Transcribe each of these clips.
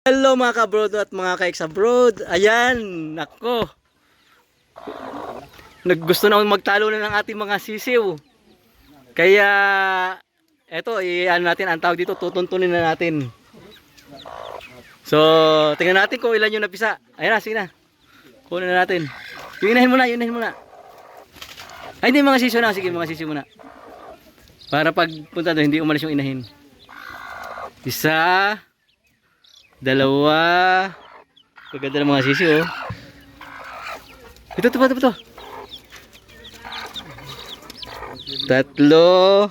Hello mga ka-abroad at mga ka-ex-abroad. Ayan, nako. Naggusto na magtalo na ng ating mga sisiw. Kaya eto, i-ano natin ang tawag dito, tutuntunin na natin. So, tingnan natin kung ilan yung napisa. Ayan na, sige na. Kunin na natin. Yung inahin muna, yung inahin muna. Ay, hindi mga sisiw na. Sige, mga sisiw muna. Para pagpunta doon, hindi umalis yung inahin. Isa. Dalawa. Kaganda ng mga sisi, oh. Ito. Tatlo.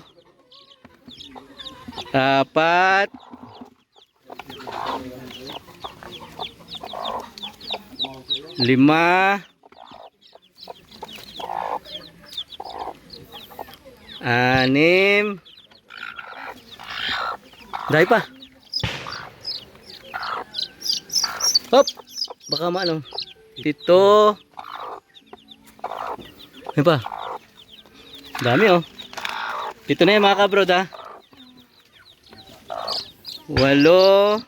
Apat. Lima. Anim. Dahil pa. Hop! Baka maano. 7. Ano pa? Dami, oh. Ito na yung mga ka-abroad, ha. 8.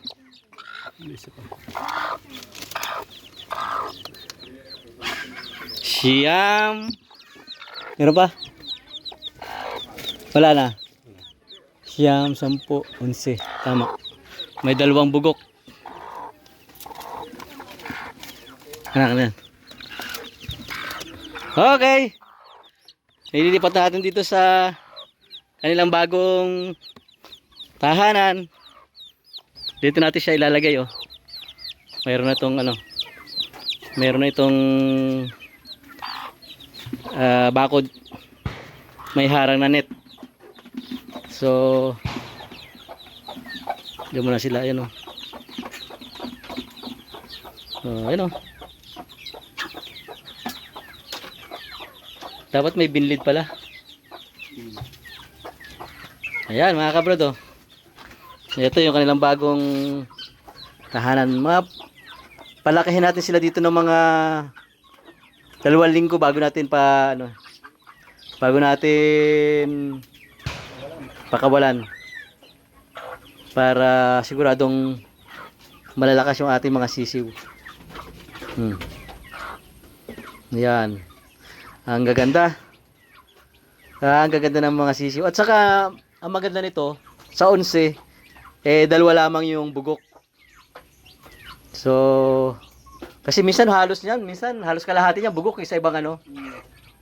9. Meron pa? Wala na. 9, 10, 11. Tama. May 2 bugok. Anak. Okay. Nililipat natin dito sa kanilang bagong tahanan. Dito natin siya ilalagay, oh. Mayroon na itong ano. Mayroon na itong bakod. May harang na net. So diyan muna sila, ayun, oh. Ayun, oh. Dapat may binlid pala. Ayan mga kabrad, oh. Ito yung kanilang bagong tahanan. Palakihin natin sila dito ng mga 2 linggo bago natin bago natin pakawalan. Para siguradong malalakas yung ating mga sisiw. Ayan. Ang gaganda. Ang gaganda ng mga sisiw. At saka, ang maganda nito, sa 11, 2 lamang yung bugok. So, kasi minsan halos kalahati niyan bugok sa ibang ano.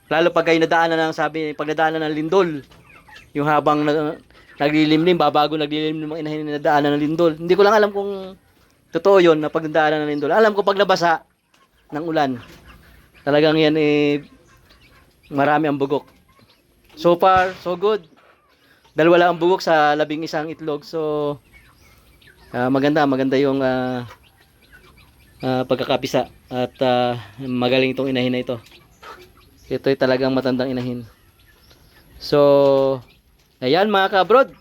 Lalo pag kayo nadaanan pag nadaanan ng lindol, yung habang naglilimlim, babago naglilimlim ng inahin na nadaanan ng lindol. Hindi ko lang alam kung totoo yun na pag nadaanan ng lindol. Alam ko pag nabasa ng ulan, talagang yan marami ang bugok. So far, so good. 2 lang ang bugok sa 11 itlog. So maganda yung pagkakapisa at magaling itong inahin na ito. Ito ay talagang matandang inahin. So ayan mga ka-abroad,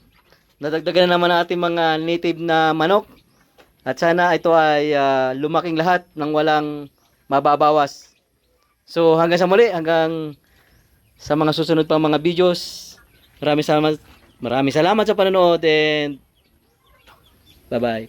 nadagdagan na naman ang ating mga native na manok. At sana ito ay lumaking lahat nang walang mababawas. So hanggang sa muli, hanggang sa mga susunod pang mga videos. Maraming salamat sa panonood and bye-bye.